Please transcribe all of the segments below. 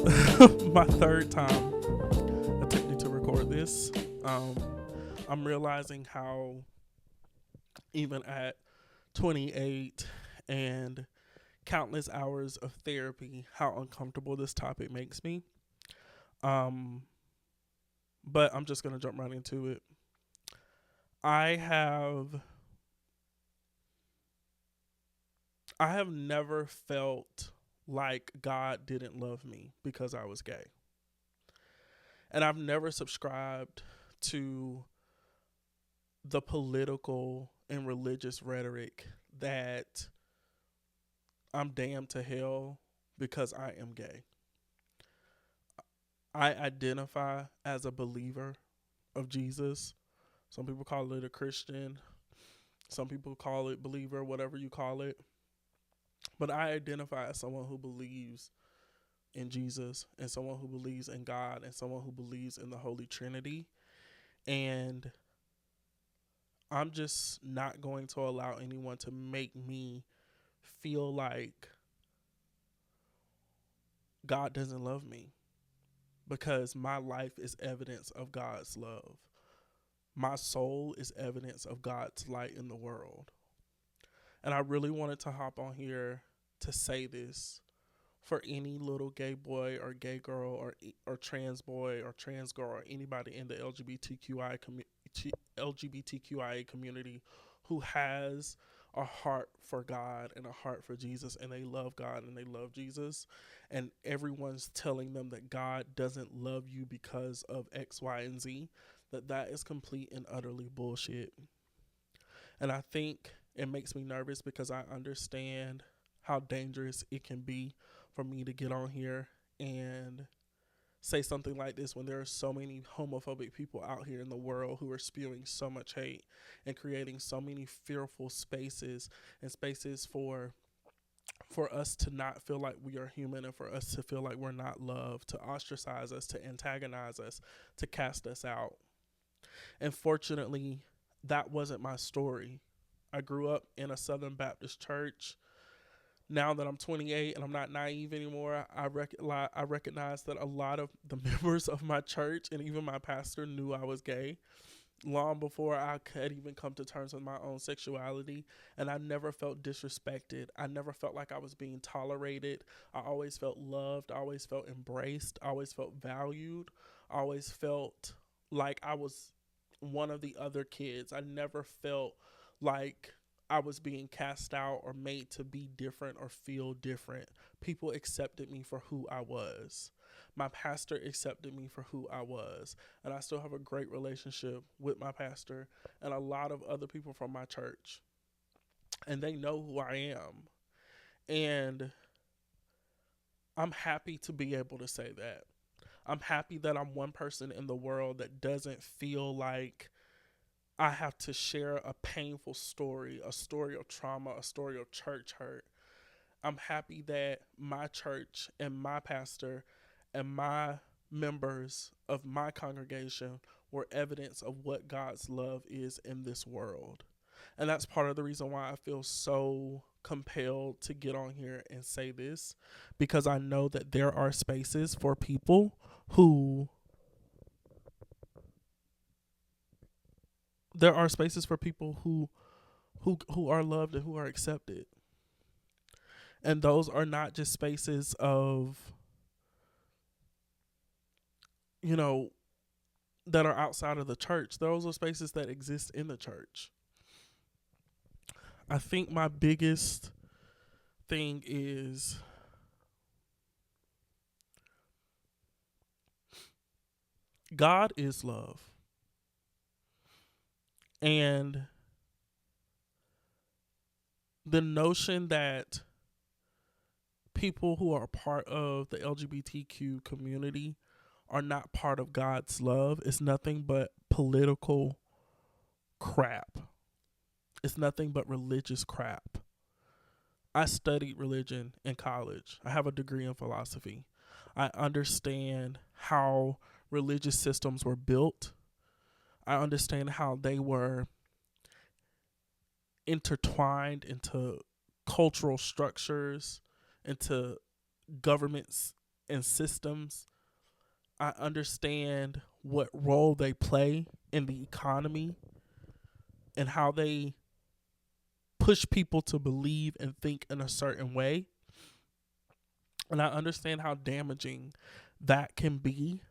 my third time attempting to record this. Um, I'm realizing how, even at 28 and countless hours of therapy, how uncomfortable this topic makes me. Um, but I'm just going to jump right into it. I have I have never felt like God didn't love me because I was gay. And I've never subscribed to the political and religious rhetoric that I'm damned to hell because I am gay. I identify as a believer of Jesus. Some people call it a Christian. Some people call it believer, whatever you call it. But I identify as someone who believes in Jesus and someone who believes in God and someone who believes in the Holy Trinity. And I'm just not going to allow anyone to make me feel like God doesn't love me, because my life is evidence of God's love. My soul is evidence of God's light in the world. And I really wanted to hop on here to say this for any little gay boy or gay girl or trans boy or trans girl or anybody in the LGBTQIA community who has a heart for God and a heart for Jesus, and they love God and they love Jesus, and everyone's telling them that God doesn't love you because of X, Y, and Z, that is complete and utterly bullshit. And I think it makes me nervous because I understand how dangerous it can be for me to get on here and say something like this when there are so many homophobic people out here in the world who are spewing so much hate and creating so many fearful spaces and spaces for us to not feel like we are human, and for us to feel like we're not loved, to ostracize us, to antagonize us, to cast us out. And fortunately, that wasn't my story. I grew up in a Southern Baptist church. Now that I'm 28 and I'm not naive anymore, I recognize that a lot of the members of my church and even my pastor knew I was gay long before I could even come to terms with my own sexuality. And I never felt disrespected. I never felt like I was being tolerated. I always felt loved. I always felt embraced. I always felt valued. I always felt like I was one of the other kids. I never felt like I was being cast out or made to be different or feel different. People accepted me for who I was. My pastor accepted me for who I was. And I still have a great relationship with my pastor and a lot of other people from my church. And they know who I am. And I'm happy to be able to say that. I'm happy that I'm one person in the world that doesn't feel like I have to share a painful story, a story of trauma, a story of church hurt. I'm happy that my church and my pastor and my members of my congregation were evidence of what God's love is in this world. And that's part of the reason why I feel so compelled to get on here and say this, because I know that there are spaces for people who who are loved and who are accepted. And those are not just spaces of, you know, that are outside of the church. Those are spaces that exist in the church. I think my biggest thing is God is love. And the notion that people who are part of the LGBTQ community are not part of God's love is nothing but political crap. It's nothing but religious crap. I studied religion in college. I have a degree in philosophy. I understand how religious systems were built. I understand how they were intertwined into cultural structures, into governments and systems. I understand what role they play in the economy and how they push people to believe and think in a certain way. And I understand how damaging that can be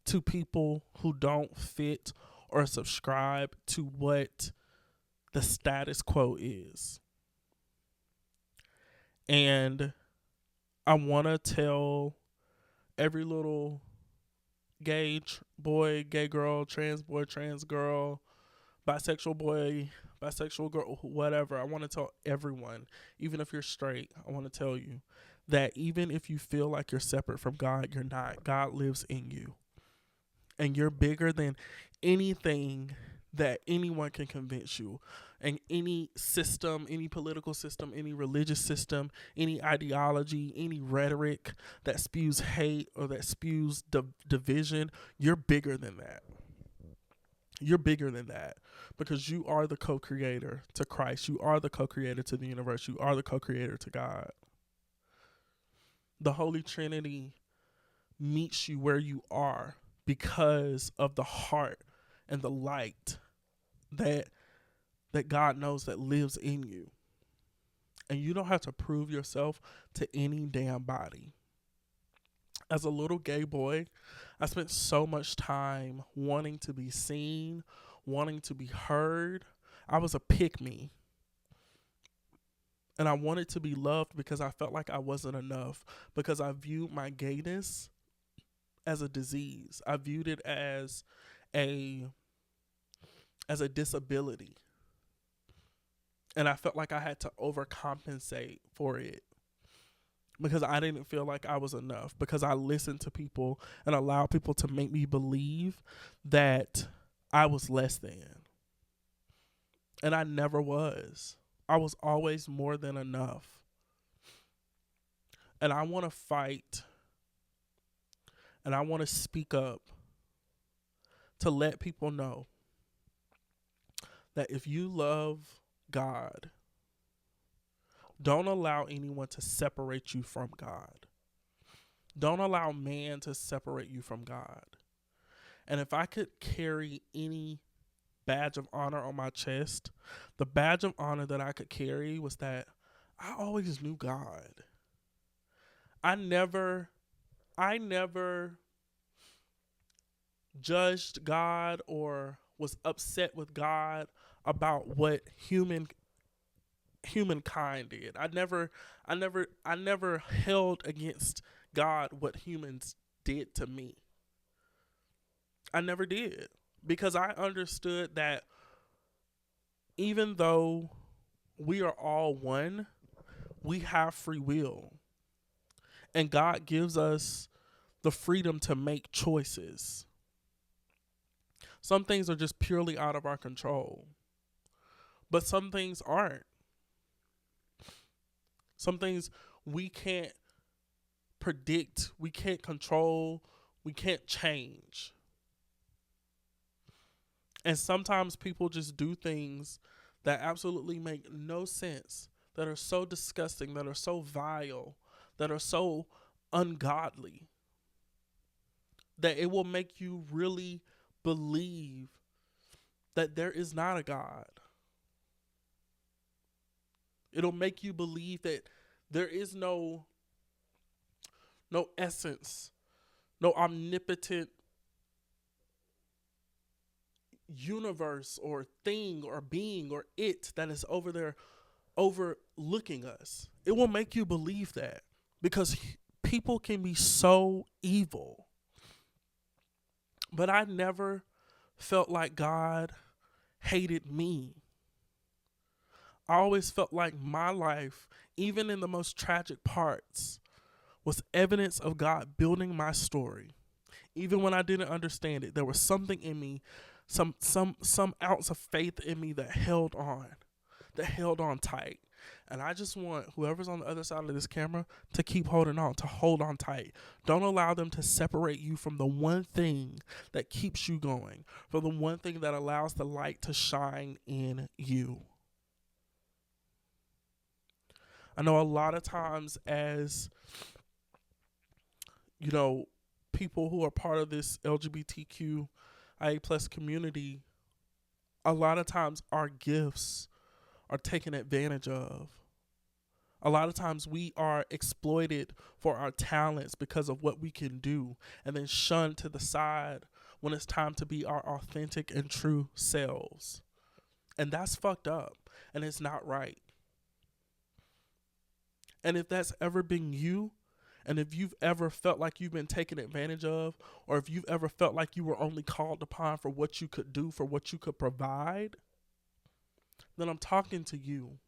to people who don't fit or subscribe to what the status quo is. And I want to tell every little gay boy, gay girl, trans boy, trans girl, bisexual boy, bisexual girl, whatever. I want to tell everyone, even if you're straight, I want to tell you that even if you feel like you're separate from God, you're not. God lives in you. And you're bigger than anything that anyone can convince you. And any system, any political system, any religious system, any ideology, any rhetoric that spews hate or that spews division, you're bigger than that. You're bigger than that because you are the co-creator to Christ. You are the co-creator to the universe. You are the co-creator to God. The Holy Trinity meets you where you are because of the heart and the light that God knows that lives in you. And you don't have to prove yourself to any damn body. As a little gay boy, I spent so much time wanting to be seen, wanting to be heard. I was a pick-me. And I wanted to be loved because I felt like I wasn't enough, because I viewed my gayness as a disease. I viewed it as a disability. And I felt like I had to overcompensate for it because I didn't feel like I was enough, because I listened to people and allowed people to make me believe that I was less than. And I never was. I was always more than enough. And I want to fight and I want to speak up to let people know that if you love God, don't allow anyone to separate you from God. Don't allow man to separate you from God. And if I could carry any badge of honor on my chest, the badge of honor that I could carry was that I always knew God. I never judged God or was upset with God about what humankind did. I never held against God what humans did to me. I never did, because I understood that even though we are all one, we have free will. And God gives us the freedom to make choices. Some things are just purely out of our control, but some things aren't. Some things we can't predict, we can't control, we can't change. And sometimes people just do things that absolutely make no sense, that are so disgusting, that are so vile, that are so ungodly, that it will make you really believe that there is not a God. It'll make you believe that there is no essence, no omnipotent universe or thing or being or it that is over there overlooking us. It will make you believe that, because people can be so evil. But I never felt like God hated me. I always felt like my life, even in the most tragic parts, was evidence of God building my story. Even when I didn't understand it, there was something in me, some ounce of faith in me that held on tight. And I just want whoever's on the other side of this camera to keep holding on, to hold on tight. Don't allow them to separate you from the one thing that keeps you going, from the one thing that allows the light to shine in you. I know a lot of times as you know, people who are part of this LGBTQIA plus community, a lot of times our gifts are taken advantage of. A lot of times we are exploited for our talents because of what we can do and then shunned to the side when it's time to be our authentic and true selves. And that's fucked up and it's not right. And if that's ever been you, and if you've ever felt like you've been taken advantage of, or if you've ever felt like you were only called upon for what you could do, for what you could provide, then I'm talking to you.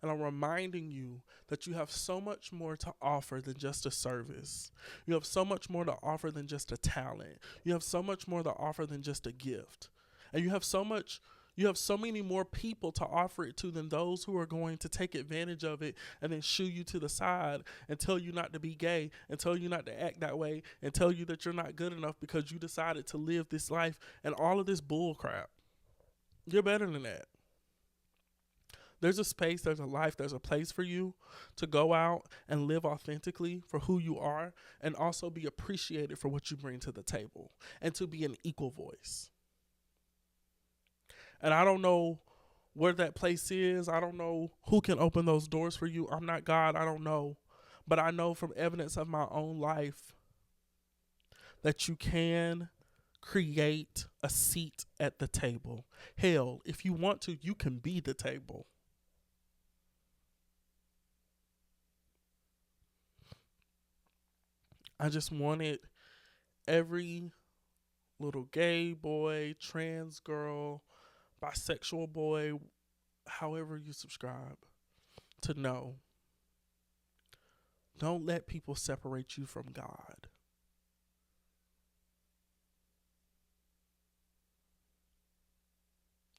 And I'm reminding you that you have so much more to offer than just a service. You have so much more to offer than just a talent. You have so much more to offer than just a gift. And you have so many more people to offer it to than those who are going to take advantage of it and then shoo you to the side and tell you not to be gay and tell you not to act that way and tell you that you're not good enough because you decided to live this life and all of this bull crap. You're better than that. There's a space, there's a life, there's a place for you to go out and live authentically for who you are and also be appreciated for what you bring to the table and to be an equal voice. And I don't know where that place is. I don't know who can open those doors for you. I'm not God. I don't know. But I know from evidence of my own life that you can create a seat at the table. Hell, if you want to, you can be the table. I just wanted every little gay boy, trans girl, bisexual boy, however you subscribe, to know. Don't let people separate you from God.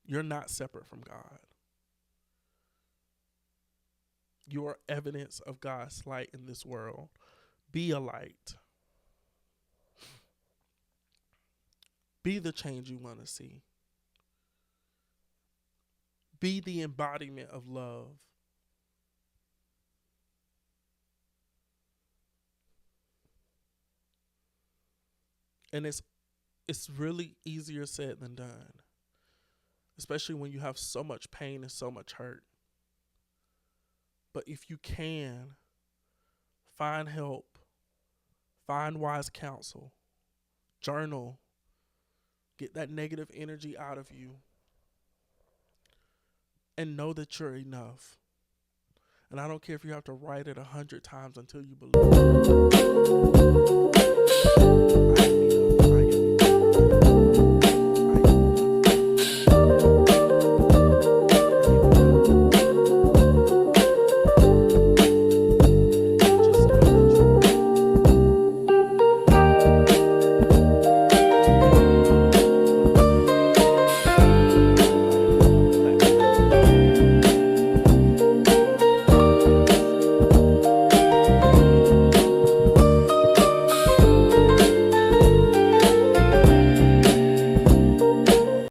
You're not separate from God. You are evidence of God's light in this world. Be a light. Be the change you want to see. Be the embodiment of love. And it's really easier said than done, especially when you have so much pain and so much hurt. But if you can, find help, find wise counsel, journal, get that negative energy out of you, and know that you're enough. And I don't care if you have to write it 100 times until you believe it.